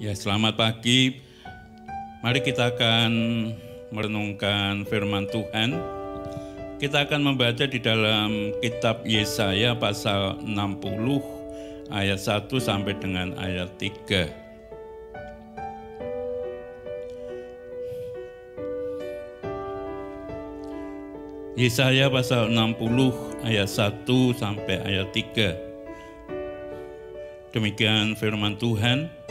Ya, selamat pagi. Mari kita akan merenungkan firman Tuhan. Kita akan membaca di dalam kitab Yesaya pasal 60 ayat 1 sampai dengan ayat 3. Yesaya pasal 60 ayat 1 sampai ayat 3. Demikian firman Tuhan.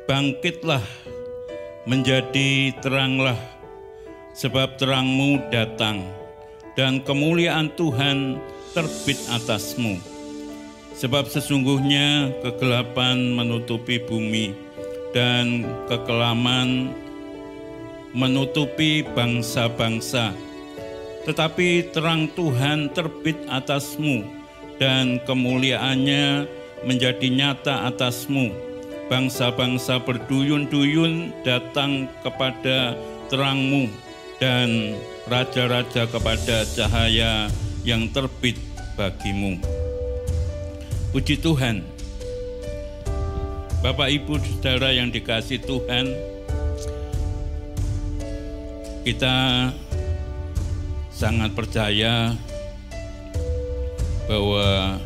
Bangkitlah, menjadi teranglah, sebab terangmu datang, dan kemuliaan Tuhan terbit atasmu. Sebab sesungguhnya kegelapan menutupi bumi, dan kekelaman menutupi bangsa-bangsa. Tetapi terang Tuhan terbit atasmu, dan kemuliaannya menjadi nyata atasmu. Bangsa-bangsa berduyun-duyun datang kepada terangmu, dan raja-raja kepada cahaya yang terbit bagimu. Puji Tuhan. Bapak, Ibu, Saudara yang dikasihi Tuhan, kita sangat percaya bahwa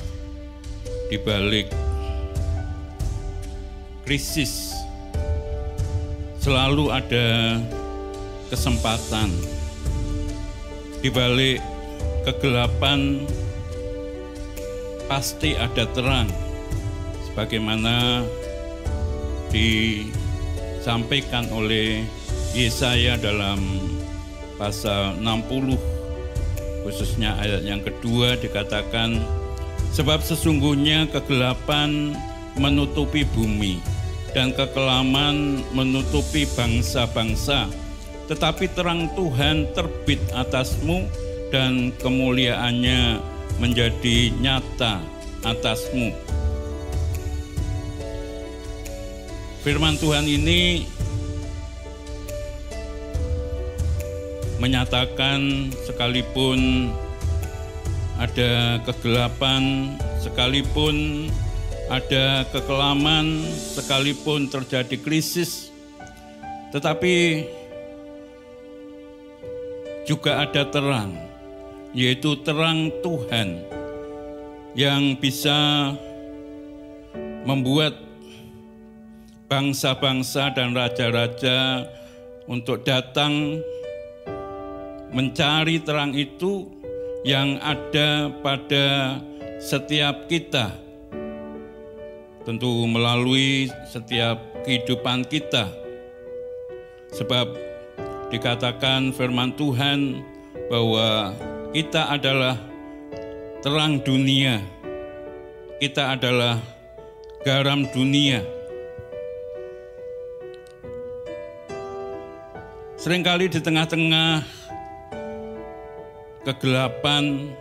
di balik krisis selalu ada kesempatan. Di balik kegelapan pasti ada terang, sebagaimana disampaikan oleh Yesaya dalam pasal 60, khususnya ayat yang kedua dikatakan, sebab sesungguhnya kegelapan menutupi bumi, dan kekelaman menutupi bangsa-bangsa, tetapi terang Tuhan terbit atasmu, dan kemuliaannya menjadi nyata atasmu. Firman Tuhan ini menyatakan sekalipun ada kegelapan, sekalipun ada kekelaman, sekalipun terjadi krisis, tetapi juga ada terang, yaitu terang Tuhan yang bisa membuat bangsa-bangsa dan raja-raja untuk datang mencari terang itu yang ada pada setiap kita, tentu melalui setiap kehidupan kita. Sebab dikatakan firman Tuhan bahwa kita adalah terang dunia, kita adalah garam dunia. Seringkali di tengah-tengah kegelapan,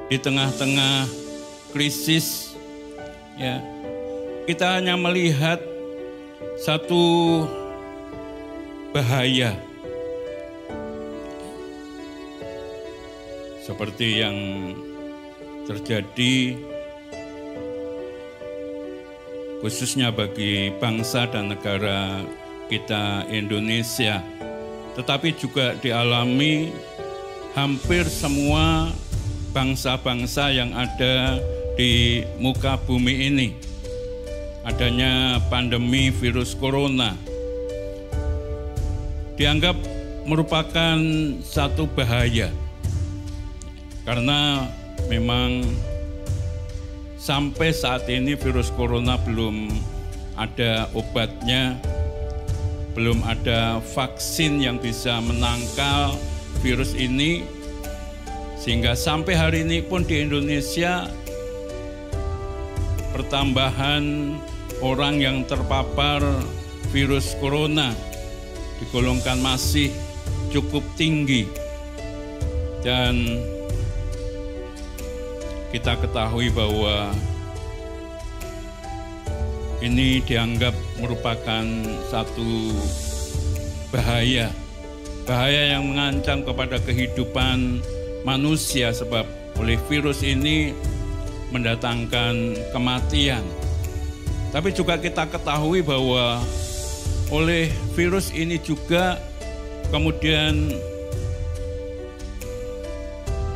di tengah-tengah krisis, ya, kita hanya melihat satu bahaya. Seperti yang terjadi khususnya bagi bangsa dan negara kita Indonesia, tetapi juga dialami hampir semua bangsa-bangsa yang ada di muka bumi ini. Adanya pandemi virus corona dianggap merupakan satu bahaya, karena memang sampai saat ini virus corona belum ada obatnya, belum ada vaksin yang bisa menangkal virus ini, sehingga sampai hari ini pun di Indonesia pertambahan orang yang terpapar virus corona digolongkan masih cukup tinggi. Dan kita ketahui bahwa ini dianggap merupakan satu bahaya yang mengancam kepada kehidupan manusia, sebab oleh virus ini mendatangkan kematian. Tapi juga kita ketahui bahwa oleh virus ini juga kemudian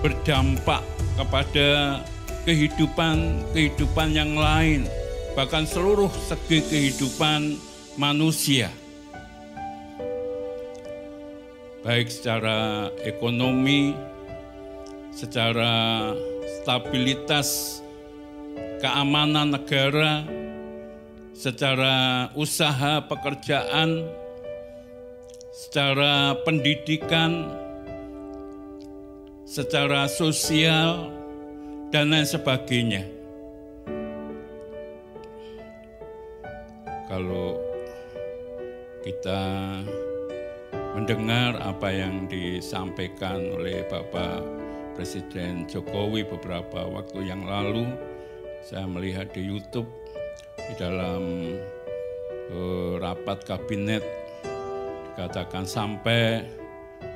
berdampak kepada kehidupan yang lain, bahkan seluruh segi kehidupan manusia. Baik secara ekonomi, secara stabilitas keamanan negara, secara usaha pekerjaan, secara pendidikan, secara sosial, dan lain sebagainya. Kalau kita mendengar apa yang disampaikan oleh Bapak Presiden Jokowi beberapa waktu yang lalu, saya melihat di YouTube di dalam rapat kabinet dikatakan sampai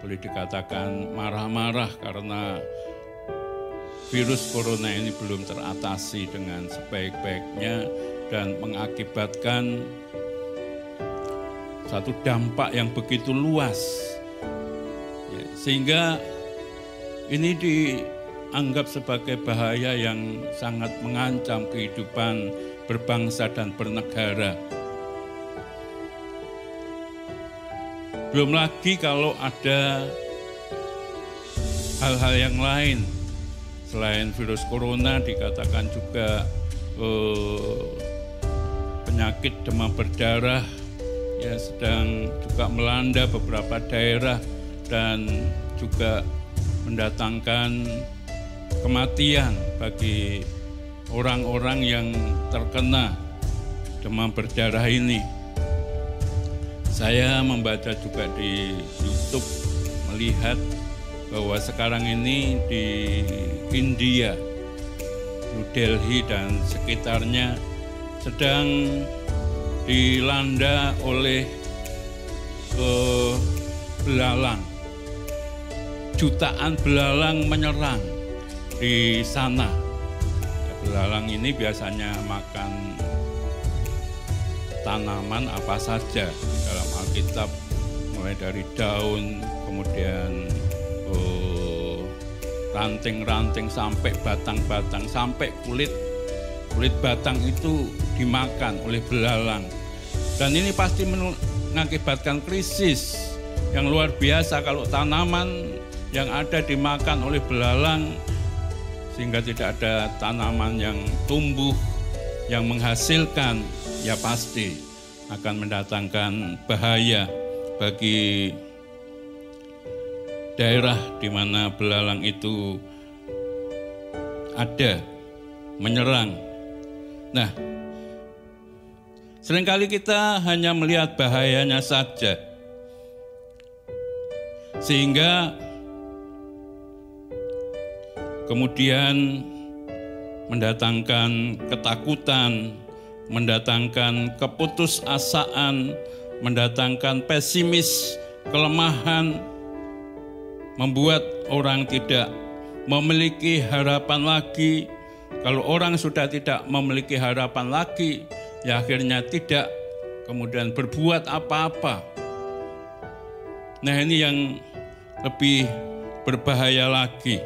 boleh dikatakan marah-marah karena virus corona ini belum teratasi dengan sebaik-baiknya dan mengakibatkan satu dampak yang begitu luas, ya, sehingga ini dianggap sebagai bahaya yang sangat mengancam kehidupan berbangsa dan bernegara. Belum lagi kalau ada hal-hal yang lain selain virus corona, dikatakan juga penyakit demam berdarah ya sedang juga melanda beberapa daerah dan juga mendatangkan kematian bagi orang-orang yang terkena demam berdarah ini. Saya membaca juga di YouTube, melihat bahwa sekarang ini di India, New Delhi dan sekitarnya sedang dilanda oleh belalang. Jutaan belalang menyerang di sana. Belalang ini biasanya makan tanaman apa saja. Dalam Alkitab mulai dari daun, kemudian ranting-ranting sampai batang-batang, sampai kulit batang itu dimakan oleh belalang. Dan ini pasti mengakibatkan krisis yang luar biasa kalau tanaman yang ada dimakan oleh belalang, sehingga tidak ada tanaman yang tumbuh, yang menghasilkan, ya pasti akan mendatangkan bahaya bagi daerah di mana belalang itu ada, menyerang. Nah, seringkali kita hanya melihat bahayanya saja, sehingga kemudian mendatangkan ketakutan, mendatangkan keputusasaan, mendatangkan pesimis, kelemahan, membuat orang tidak memiliki harapan lagi. Kalau orang sudah tidak memiliki harapan lagi, ya akhirnya tidak kemudian berbuat apa-apa. Nah, ini yang lebih berbahaya lagi.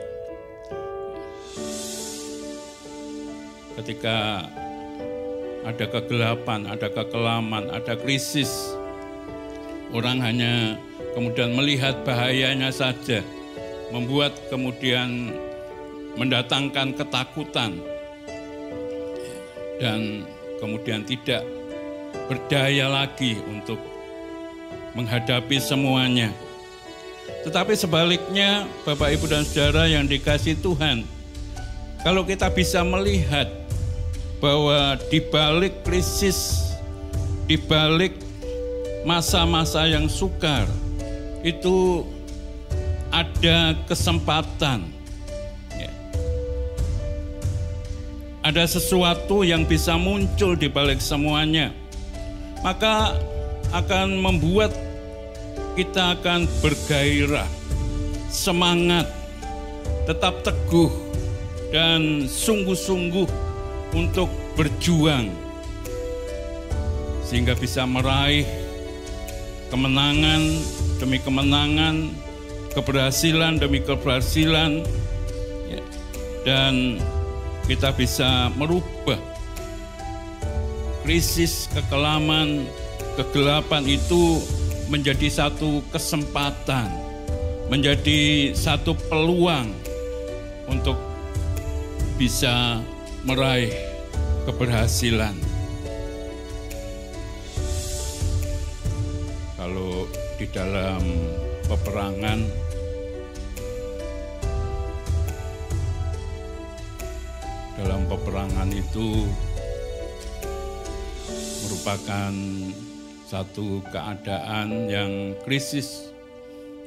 Ketika ada kegelapan, ada kekelaman, ada krisis, orang hanya kemudian melihat bahayanya saja, membuat kemudian mendatangkan ketakutan dan kemudian tidak berdaya lagi untuk menghadapi semuanya. Tetapi sebaliknya, Bapak, Ibu, dan Saudara yang dikasihi Tuhan, kalau kita bisa melihat bahwa di balik krisis, di balik masa-masa yang sukar, itu ada kesempatan. Ada sesuatu yang bisa muncul di balik semuanya. Maka akan membuat kita akan bergairah, semangat, tetap teguh, dan sungguh-sungguh untuk berjuang sehingga bisa meraih kemenangan demi kemenangan, keberhasilan demi keberhasilan, ya. Dan kita bisa merubah krisis, kekelaman, kegelapan itu menjadi satu kesempatan, menjadi satu peluang untuk bisa meraih keberhasilan. Kalau di dalam peperangan, itu merupakan satu keadaan yang krisis,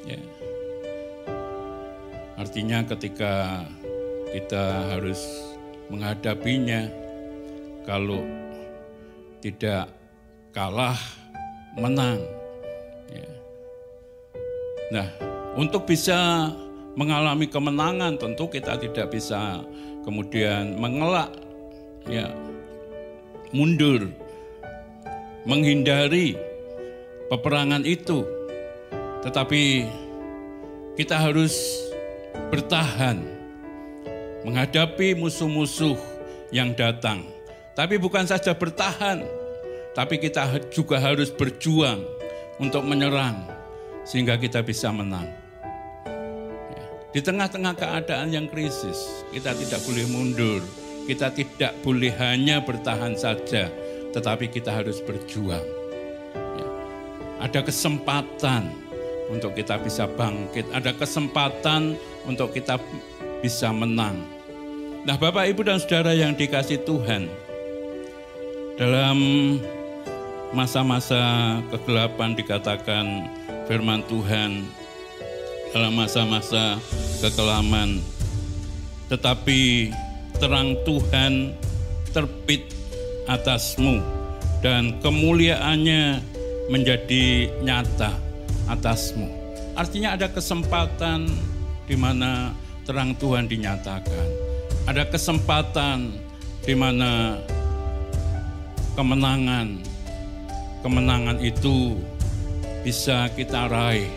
ya. Artinya ketika kita harus menghadapinya, kalau tidak kalah, menang. Ya. Nah, untuk bisa mengalami kemenangan tentu kita tidak bisa kemudian mengelak, ya, mundur, menghindari peperangan itu. Tetapi kita harus bertahan menghadapi musuh-musuh yang datang. Tapi bukan saja bertahan, tapi kita juga harus berjuang untuk menyerang sehingga kita bisa menang. Di tengah-tengah keadaan yang krisis, kita tidak boleh mundur. Kita tidak boleh hanya bertahan saja, tetapi kita harus berjuang. Ada kesempatan untuk kita bisa bangkit. Ada kesempatan untuk kita bisa menang. Nah, Bapak, Ibu, dan Saudara yang dikasihi Tuhan, dalam masa-masa kegelapan dikatakan firman Tuhan, dalam masa-masa kekelaman, tetapi terang Tuhan terbit atasmu dan kemuliaannya menjadi nyata atasmu. Artinya ada kesempatan di mana terang Tuhan dinyatakan. Ada kesempatan di mana kemenangan itu bisa kita raih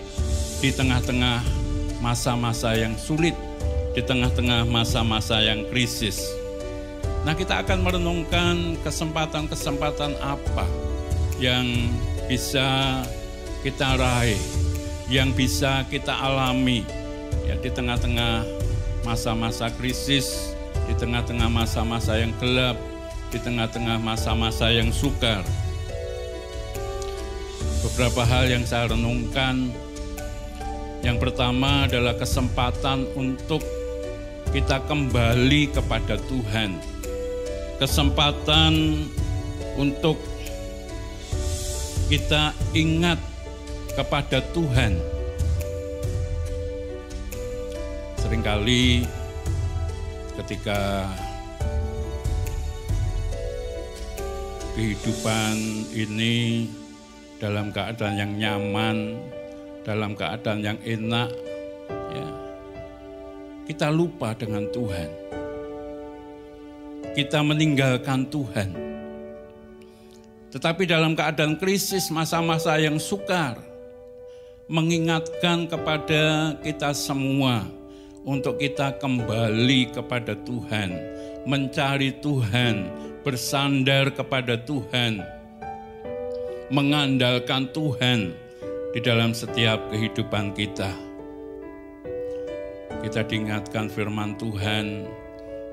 di tengah-tengah masa-masa yang sulit, di tengah-tengah masa-masa yang krisis. Nah, kita akan merenungkan kesempatan-kesempatan apa yang bisa kita raih, yang bisa kita alami, ya, di tengah-tengah masa-masa krisis, di tengah-tengah masa-masa yang gelap, di tengah-tengah masa-masa yang sukar. Beberapa hal yang saya renungkan. Yang pertama adalah kesempatan untuk kita kembali kepada Tuhan. Kesempatan untuk kita ingat kepada Tuhan. Seringkali ketika kehidupan ini dalam keadaan yang nyaman, dalam keadaan yang enak, ya, kita lupa dengan Tuhan. Kita meninggalkan Tuhan. Tetapi dalam keadaan krisis, masa-masa yang sukar, mengingatkan kepada kita semua untuk kita kembali kepada Tuhan, mencari Tuhan, bersandar kepada Tuhan, mengandalkan Tuhan di dalam setiap kehidupan kita. Kita diingatkan firman Tuhan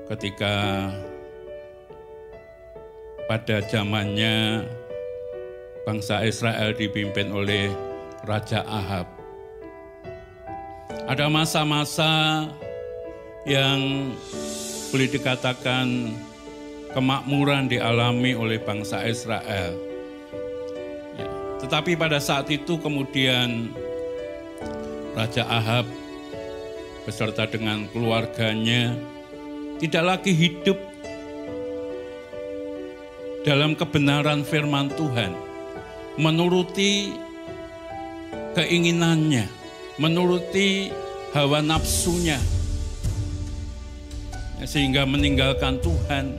ketika pada zamannya bangsa Israel dipimpin oleh Raja Ahab. Ada masa-masa yang boleh dikatakan kemakmuran dialami oleh bangsa Israel. Tetapi pada saat itu kemudian Raja Ahab beserta dengan keluarganya tidak lagi hidup dalam kebenaran firman Tuhan, menuruti keinginannya, menuruti hawa nafsunya, sehingga meninggalkan Tuhan,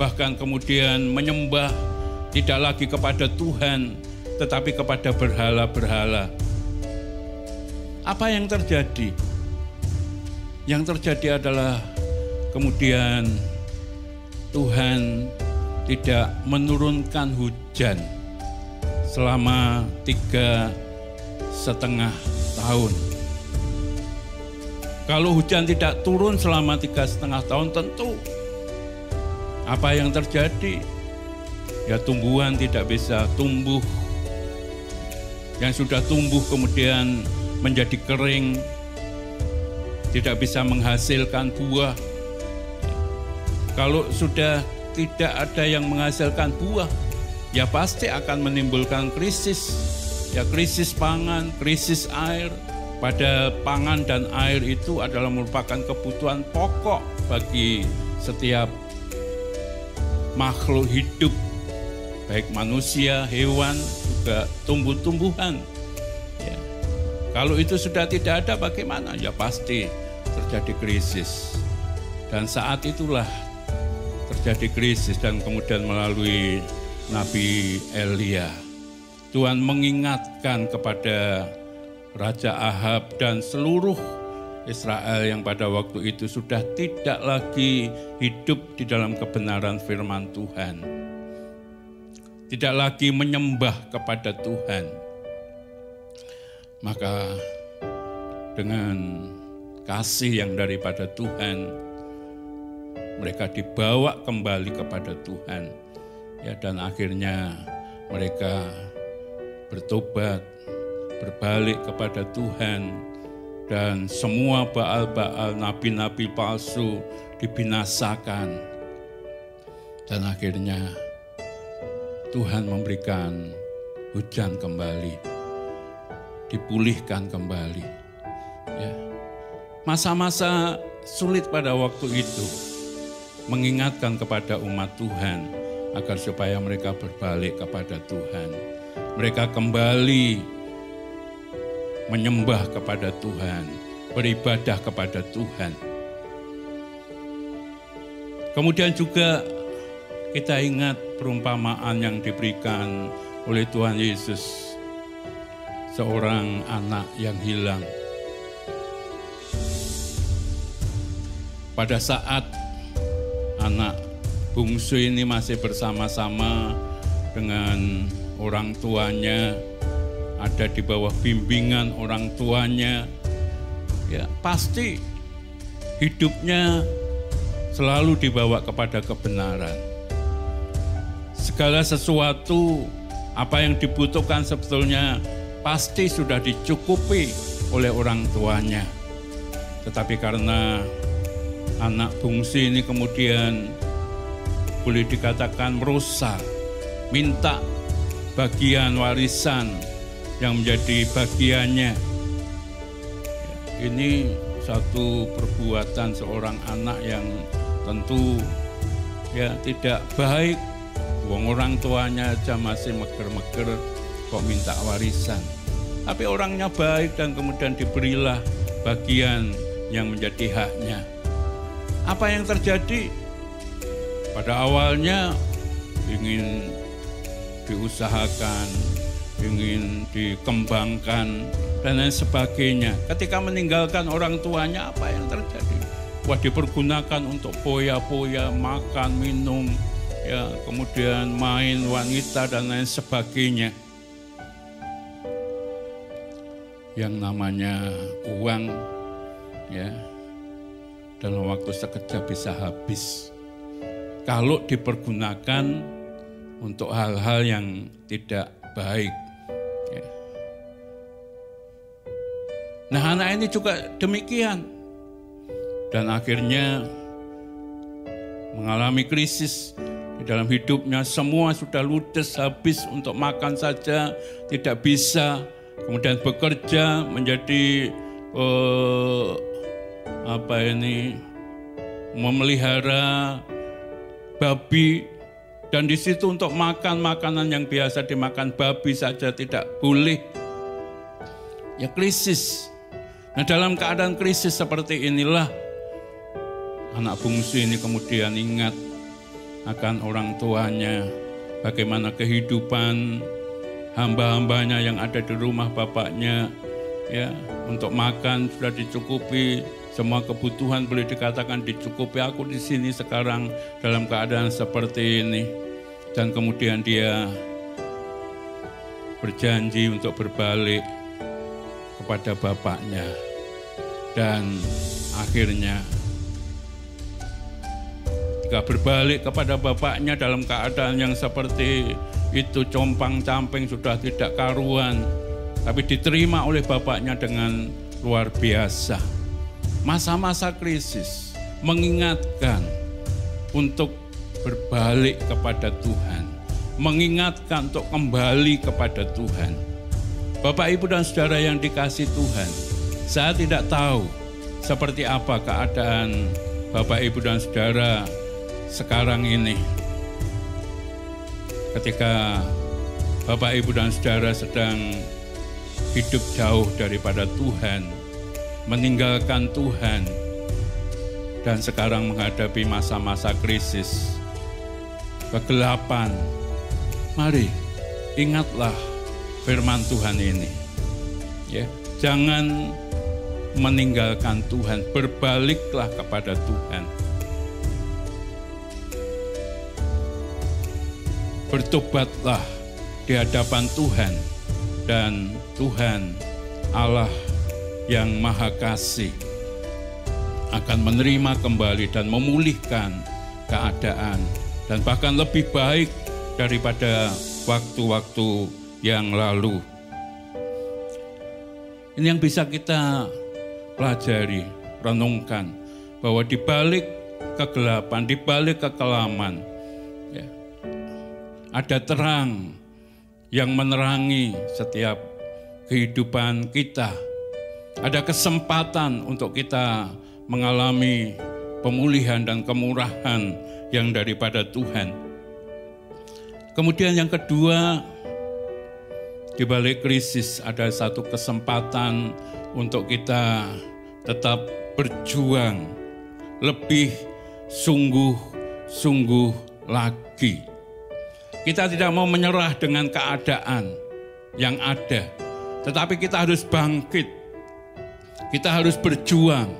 bahkan kemudian menyembah Tidak lagi kepada Tuhan, tetapi kepada berhala-berhala. Apa yang terjadi? Yang terjadi adalah kemudian Tuhan tidak menurunkan hujan selama 3,5 tahun. Kalau hujan tidak turun selama 3,5 tahun, tentu apa yang terjadi? Ya, tumbuhan tidak bisa tumbuh. Yang sudah tumbuh kemudian menjadi kering, tidak bisa menghasilkan buah. Kalau sudah tidak ada yang menghasilkan buah, ya pasti akan menimbulkan krisis. Ya, krisis pangan, krisis air. Pada pangan dan air itu adalah merupakan kebutuhan pokok bagi setiap makhluk hidup, baik manusia, hewan, juga tumbuh-tumbuhan. Ya. Kalau itu sudah tidak ada, bagaimana? Ya pasti terjadi krisis. Dan saat itulah terjadi krisis, dan kemudian melalui Nabi Elia, Tuhan mengingatkan kepada Raja Ahab dan seluruh Israel yang pada waktu itu sudah tidak lagi hidup di dalam kebenaran firman Tuhan. Tidak lagi menyembah kepada Tuhan. Maka dengan kasih yang daripada Tuhan, mereka dibawa kembali kepada Tuhan. Ya, dan akhirnya mereka bertobat, berbalik kepada Tuhan, dan semua Baal-Baal, nabi-nabi palsu dibinasakan. Dan akhirnya Tuhan memberikan hujan kembali, dipulihkan kembali. Ya. Masa-masa sulit pada waktu itu mengingatkan kepada umat Tuhan agar supaya mereka berbalik kepada Tuhan. Mereka kembali menyembah kepada Tuhan, beribadah kepada Tuhan. Kemudian juga kita ingat perumpamaan yang diberikan oleh Tuhan Yesus, seorang anak yang hilang. Pada saat anak bungsu ini masih bersama-sama dengan orang tuanya, ada di bawah bimbingan orang tuanya, ya pasti hidupnya selalu dibawa kepada kebenaran. Segala sesuatu apa yang dibutuhkan sebetulnya pasti sudah dicukupi oleh orang tuanya. Tetapi karena anak bungsu ini kemudian boleh dikatakan merusak, minta bagian warisan yang menjadi bagiannya. Ini satu perbuatan seorang anak yang tentu ya tidak baik. Wong orang tuanya aja masih meger-meger kok minta warisan. Tapi orangnya baik dan kemudian diberilah bagian yang menjadi haknya. Apa yang terjadi? Pada awalnya ingin diusahakan, ingin dikembangkan, dan lain sebagainya. Ketika meninggalkan orang tuanya, apa yang terjadi? Wah, dipergunakan untuk poya-poya, makan, minum, ya, kemudian main wanita dan lain sebagainya. Yang namanya uang, ya, dalam waktu sekejap bisa habis. Kalau dipergunakan untuk hal-hal yang tidak baik. Ya. Nah, anak ini juga demikian. Dan akhirnya mengalami krisis di dalam hidupnya. Semua sudah ludes, habis, untuk makan saja tidak bisa. Kemudian bekerja menjadi memelihara babi, dan di situ untuk makan makanan yang biasa dimakan babi saja tidak boleh. Ya, krisis. Nah, dalam keadaan krisis seperti inilah anak bungsu ini kemudian ingat akan orang tuanya, bagaimana kehidupan hamba-hambanya yang ada di rumah bapaknya, ya, untuk makan sudah dicukupi, semua kebutuhan boleh dikatakan dicukupi. Aku di sini sekarang dalam keadaan seperti ini. Dan kemudian dia berjanji untuk berbalik kepada bapaknya. Dan akhirnya jika berbalik kepada bapaknya dalam keadaan yang seperti itu, compang-camping sudah tidak karuan, tapi diterima oleh bapaknya dengan luar biasa. Masa-masa krisis mengingatkan untuk berbalik kepada Tuhan, mengingatkan untuk kembali kepada Tuhan. Bapak, Ibu, dan saudara yang dikasihi Tuhan, saya tidak tahu seperti apa keadaan Bapak, Ibu, dan saudara sekarang ini. Ketika Bapak, Ibu, dan saudara sedang hidup jauh daripada Tuhan, meninggalkan Tuhan, dan sekarang menghadapi masa-masa krisis, kegelapan, mari ingatlah firman Tuhan ini. Ya, jangan meninggalkan Tuhan, berbaliklah kepada Tuhan. Bertobatlah di hadapan Tuhan, dan Tuhan Allah yang Maha Kasih akan menerima kembali dan memulihkan keadaan, dan bahkan lebih baik daripada waktu-waktu yang lalu. Ini yang bisa kita pelajari, renungkan, bahwa di balik kegelapan, di balik kekelaman, ya, ada terang yang menerangi setiap kehidupan kita. Ada kesempatan untuk kita mengalami pemulihan dan kemurahan yang daripada Tuhan. Kemudian yang kedua, di balik krisis ada satu kesempatan untuk kita tetap berjuang lebih sungguh-sungguh lagi. Kita tidak mau menyerah dengan keadaan yang ada, tetapi kita harus bangkit. Kita harus berjuang.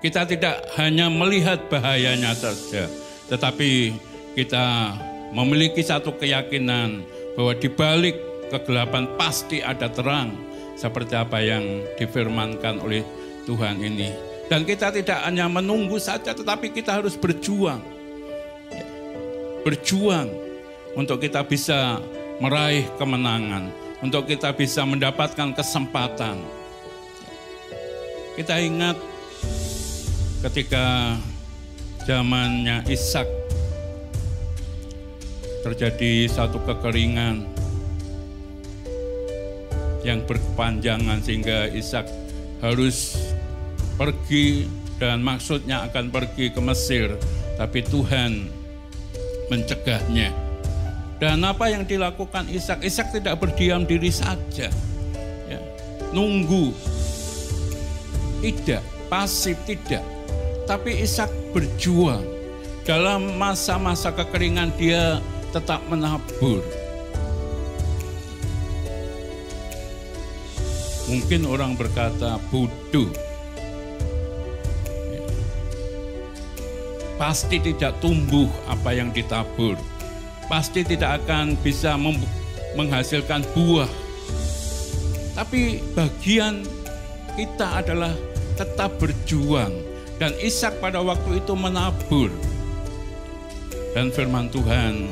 Kita tidak hanya melihat bahayanya saja, tetapi kita memiliki satu keyakinan bahwa di balik kegelapan pasti ada terang, seperti apa yang difirmankan oleh Tuhan ini. Dan kita tidak hanya menunggu saja, tetapi kita harus berjuang. Berjuang untuk kita bisa meraih kemenangan, untuk kita bisa mendapatkan kesempatan. Kita ingat ketika zamannya Ishak terjadi satu kekeringan yang berkepanjangan sehingga Ishak harus pergi, dan maksudnya akan pergi ke Mesir, tapi Tuhan mencegahnya. Dan apa yang dilakukan Ishak? Ishak tidak berdiam diri saja, ya, nunggu, tidak pasif, tidak, tapi Ishak berjuang. Dalam masa-masa kekeringan dia tetap menabur. Mungkin orang berkata bodoh, pasti tidak tumbuh apa yang ditabur, pasti tidak akan bisa menghasilkan buah. Tapi bagian kita adalah tetap berjuang. Dan Ishak pada waktu itu menabur. Dan firman Tuhan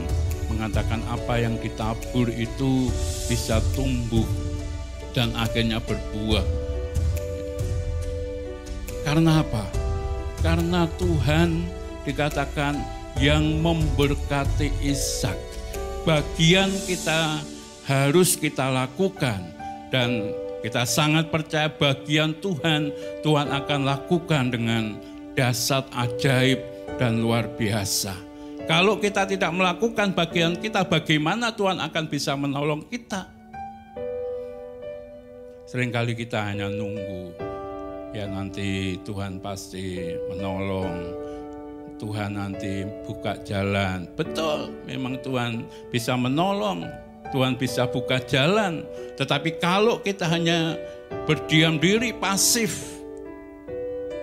mengatakan apa yang ditabur itu bisa tumbuh dan akhirnya berbuah. Karena apa? Karena Tuhan dikatakan yang memberkati Ishak. Bagian kita harus kita lakukan, dan kita sangat percaya bagian Tuhan akan lakukan dengan dahsyat, ajaib, dan luar biasa. Kalau kita tidak melakukan bagian kita, bagaimana Tuhan akan bisa menolong kita? Seringkali kita hanya nunggu, ya nanti Tuhan pasti menolong. Tuhan nanti buka jalan. Betul, memang Tuhan bisa menolong, Tuhan bisa buka jalan. Tetapi kalau kita hanya berdiam diri, pasif,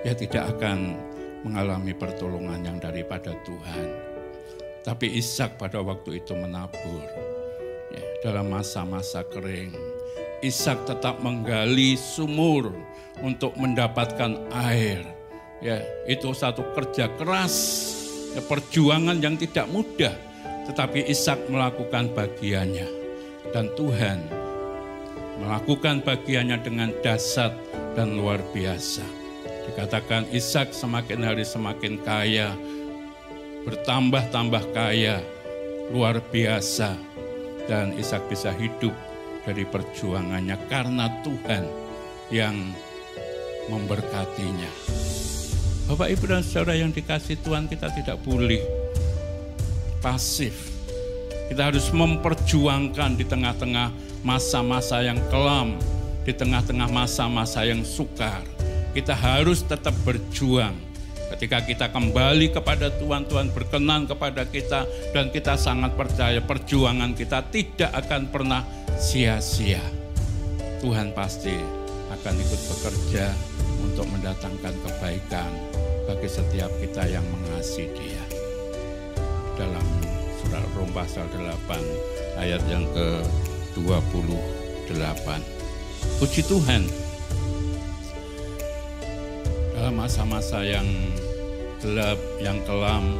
ya tidak akan mengalami pertolongan yang daripada Tuhan. Tapi Ishak pada waktu itu menabur, ya, dalam masa-masa kering. Ishak tetap menggali sumur untuk mendapatkan air. Ya, itu satu kerja keras, ya, perjuangan yang tidak mudah. Tetapi Ishak melakukan bagiannya. Dan Tuhan melakukan bagiannya dengan dahsyat dan luar biasa. Dikatakan Ishak semakin hari semakin kaya, bertambah-tambah kaya, luar biasa. Dan Ishak bisa hidup dari perjuangannya karena Tuhan yang memberkatinya. Bapak, Ibu, dan saudara yang dikasihi Tuhan, kita tidak boleh pasif. Kita harus memperjuangkan di tengah-tengah masa-masa yang kelam, di tengah-tengah masa-masa yang sukar. Kita harus tetap berjuang. Ketika kita kembali kepada Tuhan, Tuhan berkenan kepada kita, dan kita sangat percaya perjuangan kita tidak akan pernah sia-sia. Tuhan pasti akan ikut bekerja untuk mendatangkan kebaikan bagi setiap kita yang mengasihi Dia. Dalam surat Rom pasal 8 ayat yang ke-28. Puji Tuhan. Dalam masa-masa yang gelap, yang kelam,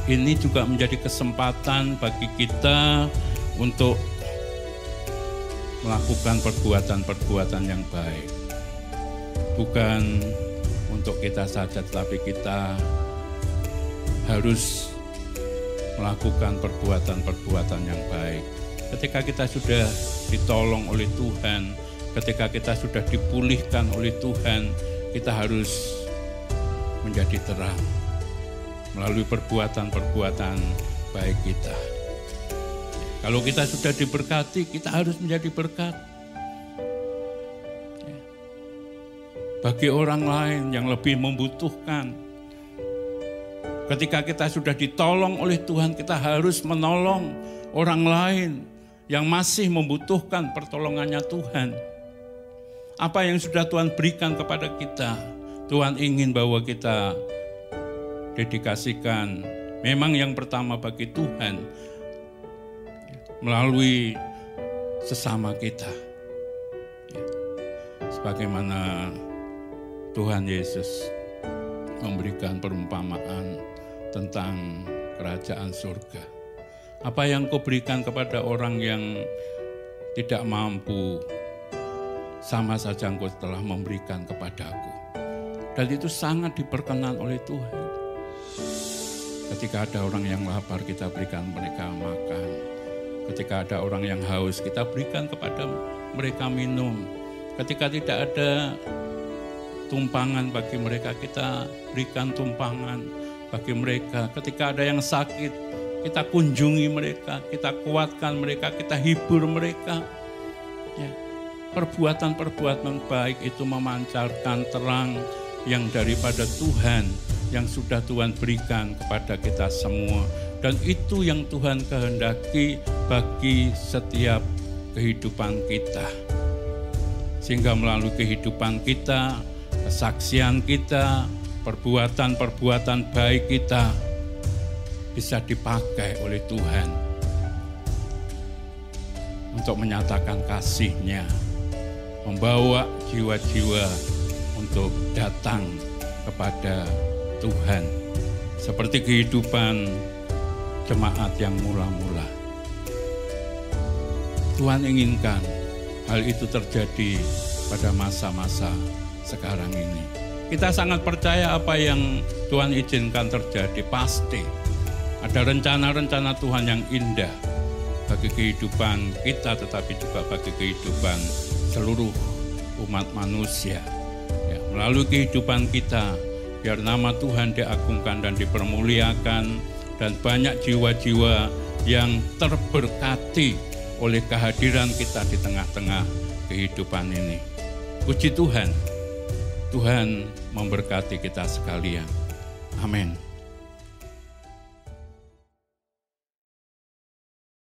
ini juga menjadi kesempatan bagi kita untuk melakukan perbuatan-perbuatan yang baik. Bukan untuk kita saja, tetapi kita harus melakukan perbuatan-perbuatan yang baik. Ketika kita sudah ditolong oleh Tuhan, ketika kita sudah dipulihkan oleh Tuhan, kita harus menjadi terang melalui perbuatan-perbuatan baik kita. Kalau kita sudah diberkati, kita harus menjadi berkat bagi orang lain yang lebih membutuhkan. Ketika kita sudah ditolong oleh Tuhan, kita harus menolong orang lain yang masih membutuhkan pertolongannya Tuhan. Apa yang sudah Tuhan berikan kepada kita, Tuhan ingin bahwa kita dedikasikan. Memang yang pertama bagi Tuhan, melalui sesama kita. Sebagaimana Tuhan Yesus memberikan perumpamaan tentang kerajaan surga. Apa yang kau berikan kepada orang yang tidak mampu, sama saja engkau telah memberikan kepadaku. Dan itu sangat diperkenan oleh Tuhan. Ketika ada orang yang lapar, kita berikan mereka makan. Ketika ada orang yang haus, kita berikan kepada mereka minum. Ketika tidak ada tumpangan bagi mereka, kita berikan tumpangan bagi mereka. Ketika ada yang sakit, kita kunjungi mereka, kita kuatkan mereka, kita hibur mereka. Ya. Perbuatan-perbuatan baik itu memancarkan terang yang daripada Tuhan, yang sudah Tuhan berikan kepada kita semua. Dan itu yang Tuhan kehendaki bagi setiap kehidupan kita. Sehingga melalui kehidupan kita, kesaksian kita, perbuatan-perbuatan baik kita bisa dipakai oleh Tuhan untuk menyatakan kasih-Nya, membawa jiwa-jiwa untuk datang kepada Tuhan. Seperti kehidupan jemaat yang mula-mula. Tuhan inginkan hal itu terjadi pada masa-masa sekarang ini. Kita sangat percaya apa yang Tuhan izinkan terjadi. Pasti ada rencana-rencana Tuhan yang indah bagi kehidupan kita, tetapi juga bagi kehidupan seluruh umat manusia. Ya, melalui kehidupan kita, biar nama Tuhan diagungkan dan dipermuliakan, dan banyak jiwa-jiwa yang terberkati oleh kehadiran kita di tengah-tengah kehidupan ini. Puji Tuhan, Tuhan memberkati kita sekalian. Amin.